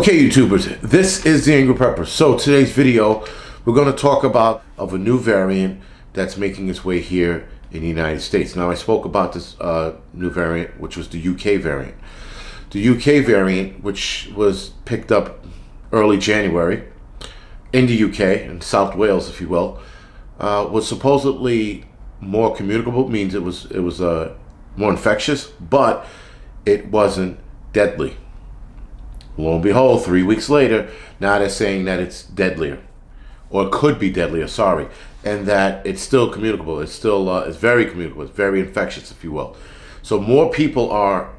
Okay, YouTubers, this is the Angryprepper. So today's video, we're going to talk about a new variant that's making its way here in the United States. Now, I spoke about this new variant, which was the UK variant. The UK variant, which was picked up early January in the UK, in South Wales, if you will, was supposedly more communicable, means it was more infectious, but it wasn't deadly. Lo and behold, 3 weeks later, now they're saying that it's deadlier, or could be deadlier, sorry, and that it's still communicable. It's still, it's very communicable. It's very infectious, if you will. So more people are,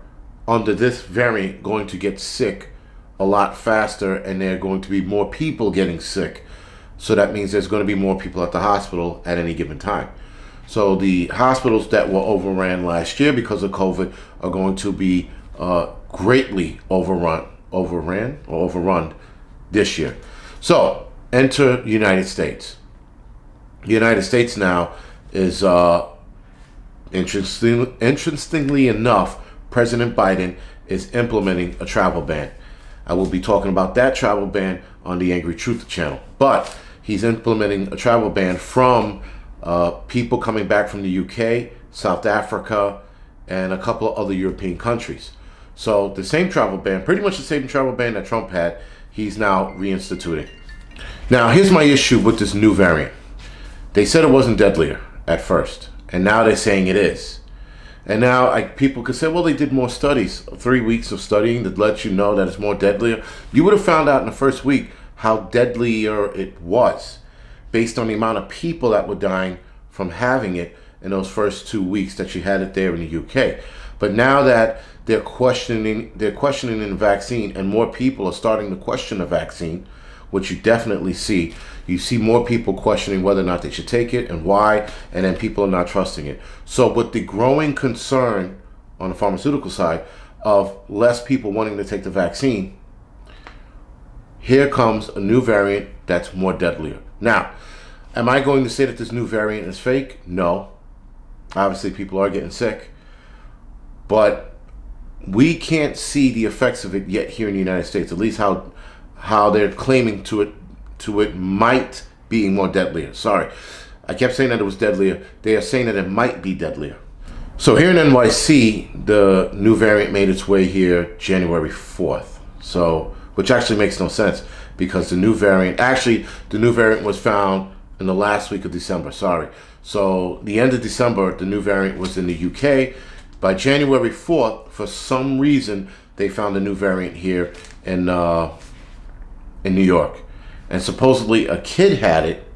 under this variant, going to get sick a lot faster, and there are going to be more people getting sick. So that means there's going to be more people at the hospital at any given time. So the hospitals that were overran last year because of COVID are going to be greatly overrun this year. So enter the United States. The United States now is, interestingly enough, President Biden is implementing a travel ban. I will be talking about that travel ban on the Angry Truth channel. But he's implementing a travel ban from people coming back from the UK, South Africa, and a couple of other European countries. So the same travel ban, pretty much the same travel ban that Trump had, he's now reinstituting. Now, here's my issue with this new variant. They said it wasn't deadlier at first, and now they're saying it is. And now people could say, well, they did more studies, 3 weeks of studying that lets you know that it's more deadlier. You would have found out in the first week how deadlier it was based on the amount of people that were dying from having it in those first 2 weeks that you had it there in the UK. But now that they're questioning the vaccine, and more people are starting to question the vaccine, which you definitely see. You see more people questioning whether or not they should take it and why, and then people are not trusting it. So with the growing concern on the pharmaceutical side of less people wanting to take the vaccine, here comes a new variant that's more deadlier. Now, am I going to say that this new variant is fake? No. Obviously, people are getting sick. But we can't see the effects of it yet here in the United States, at least how they're claiming to it might be more deadlier. Sorry, I kept saying that it was deadlier. They are saying that it might be deadlier. So here in NYC, the new variant made its way here January 4th. So, which actually makes no sense, because the new variant was found in the last week of December, sorry. So the end of December, the new variant was in the UK. By January 4th, for some reason, they found a new variant here in New York. And supposedly a kid had it,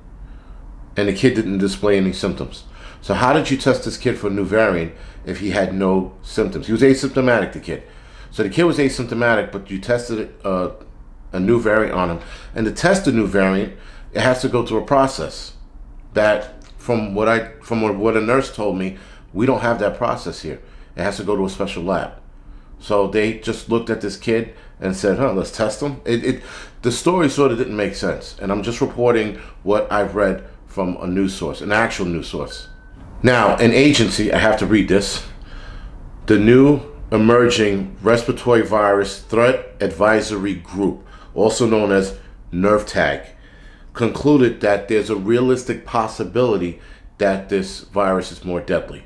and the kid didn't display any symptoms. So how did you test this kid for a new variant if he had no symptoms? He was asymptomatic, the kid. So the kid was asymptomatic, but you tested a new variant on him. And to test a new variant, it has to go through a process that, from what a nurse told me, we don't have that process here. It has to go to a special lab. So they just looked at this kid and said, let's test him. The story sort of didn't make sense. And I'm just reporting what I've read from a news source, an actual news source. Now, an agency, I have to read this. The new emerging respiratory virus threat advisory group, also known as NERVTAG, concluded that there's a realistic possibility that this virus is more deadly.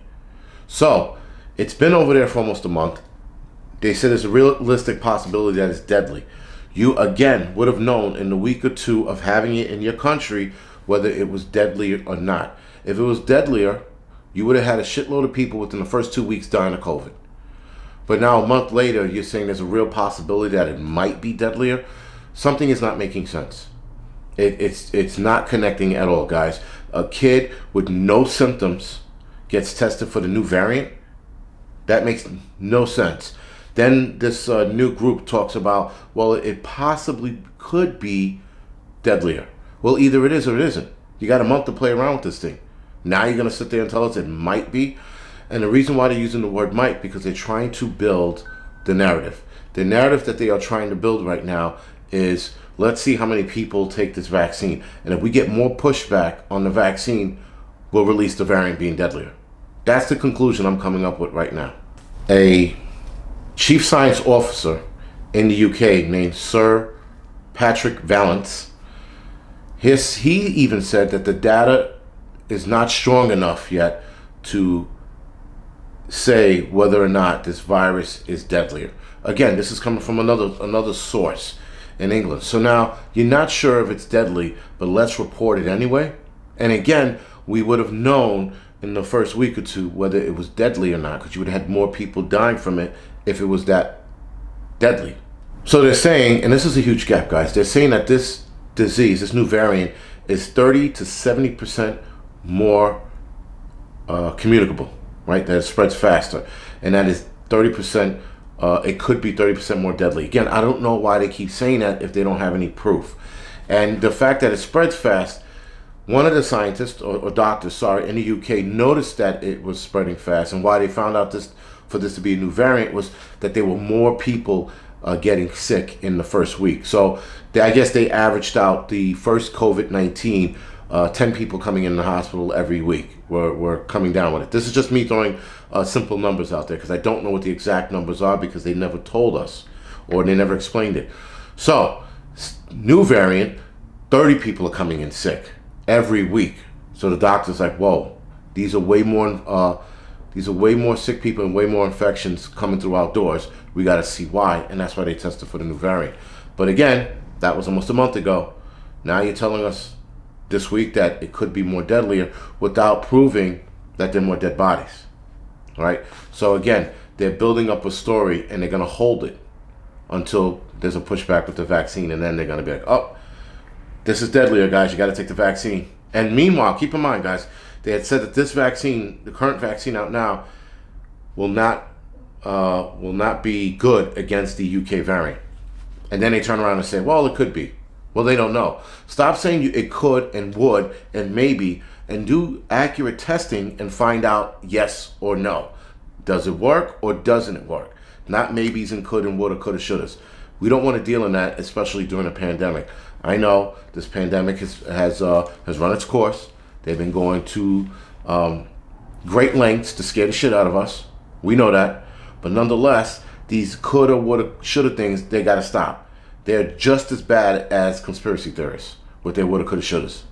So, it's been over there for almost a month. They said there's a realistic possibility that it's deadly. You, again, would have known in a week or two of having it in your country whether it was deadly or not. If it was deadlier, you would have had a shitload of people within the first 2 weeks dying of COVID. But now, a month later, you're saying there's a real possibility that it might be deadlier. Something is not making sense. It's not connecting at all, guys. A kid with no symptoms gets tested for the new variant. That makes no sense. Then this new group talks about, well, it possibly could be deadlier. Well, either it is or it isn't. You got a month to play around with this thing. Now you're going to sit there and tell us it might be? And the reason why they're using the word might, because they're trying to build the narrative. The narrative that they are trying to build right now is, let's see how many people take this vaccine. And if we get more pushback on the vaccine, we'll release the variant being deadlier. That's the conclusion I'm coming up with right now. A chief science officer in the UK named Sir Patrick Valance. He even said that the data is not strong enough yet to say whether or not this virus is deadlier. Again, this is coming from another source in England. So now you're not sure if it's deadly, but let's report it anyway. And again, we would have known in the first week or two whether it was deadly or not, because you would have had more people dying from it if it was that deadly. So they're saying, and this is a huge gap, guys, they're saying that this disease, this new variant, is 30 to 70% more communicable, right? That it spreads faster. And that is 30%, it could be 30% more deadly. Again, I don't know why they keep saying that if they don't have any proof. And the fact that it spreads fast, one of the scientists, or doctors, in the UK noticed that it was spreading fast. And why they found out for this to be a new variant was that there were more people getting sick in the first week. So I guess they averaged out the first COVID-19, 10 people coming in the hospital every week were coming down with it. This is just me throwing simple numbers out there because I don't know what the exact numbers are because they never told us or they never explained it. So new variant, 30 people are coming in sick every week. So the doctor's like, whoa, these are way more sick people and way more infections coming through outdoors. We got to see why, and that's why they tested for the new variant. But again, that was almost a month ago. Now you're telling us this week that it could be more deadlier without proving that there are more dead bodies. All right? So again, they're building up a story, and they're going to hold it until there's a pushback with the vaccine, and then they're going to be like, oh, this is deadlier, guys. You got to take the vaccine. And meanwhile, keep in mind, guys, they had said that this vaccine, the current vaccine out now, will not be good against the UK variant. And then they turn around and say, well, it could be. Well, they don't know. Stop saying it could and would and maybe, and do accurate testing and find out yes or no. Does it work or doesn't it work? Not maybes and could and would or coulda, shouldas. We don't want to deal in that, especially during a pandemic. I know this pandemic has run its course. They've been going to great lengths to scare the shit out of us. We know that. But nonetheless, these coulda, woulda, shoulda things, they got to stop. They're just as bad as conspiracy theorists with their woulda, coulda, shouldas.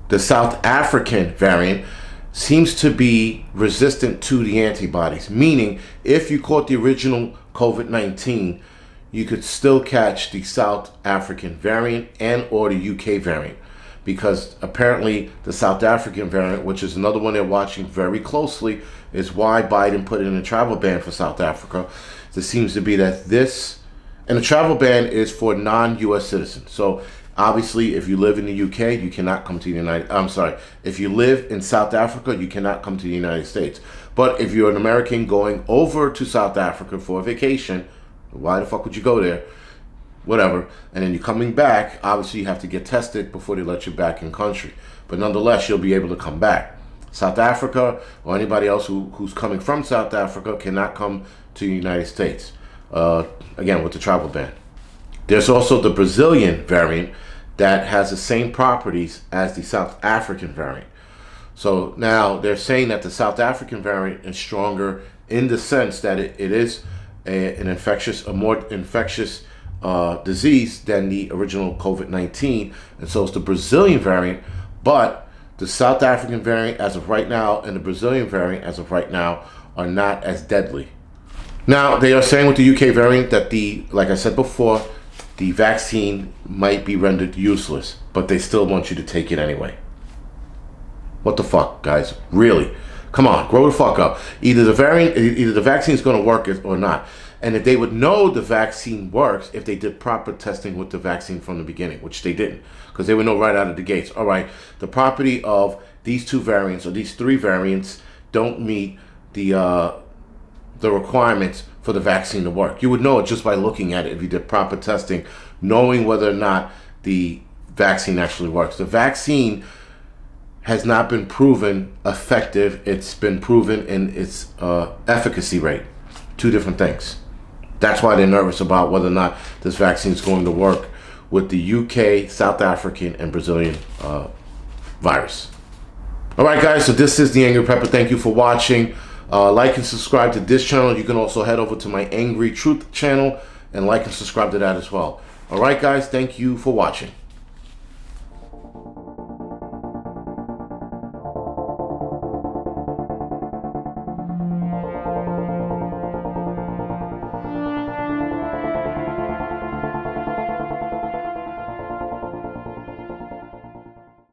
The South African variant seems to be resistant to the antibodies, meaning if you caught the original COVID-19, you could still catch the South African variant and or the UK variant, because apparently the South African variant, which is another one they're watching very closely, is why Biden put in a travel ban for South Africa. There seems to be that and the travel ban is for non-US citizens. So obviously, if you live in the UK, you cannot come to if you live in South Africa, you cannot come to the United States. But if you're an American going over to South Africa for a vacation, why the fuck would you go there? Whatever. And then you're coming back, obviously you have to get tested before they let you back in country. But nonetheless, you'll be able to come back. South Africa or anybody else who's coming from South Africa cannot come to the United States. Again, with the travel ban. There's also the Brazilian variant that has the same properties as the South African variant. So now they're saying that the South African variant is stronger in the sense that it is a more infectious disease than the original COVID-19, and so it's the Brazilian variant. But the South African variant as of right now and the Brazilian variant as of right now are not as deadly. Now they are saying with the UK variant that like I said before, the vaccine might be rendered useless, but they still want you to take it anyway. What the fuck, guys? Really? Come on, grow the fuck up. Either the vaccine is going to work or not. And if they would know the vaccine works if they did proper testing with the vaccine from the beginning, which they didn't, because they would know right out of the gates. All right, the property of these two variants or these three variants don't meet the requirements for the vaccine to work. You would know it just by looking at it if you did proper testing, knowing whether or not the vaccine actually works. The vaccine has not been proven effective. It's been proven in its efficacy rate. Two different things. That's why they're nervous about whether or not this vaccine is going to work with the UK, South African, and Brazilian virus. All right, guys, so this is the Angryprepper. Thank you for watching. Like and subscribe to this channel. You can also head over to my Angry Truth channel and like and subscribe to that as well. All right, guys, thank you for watching.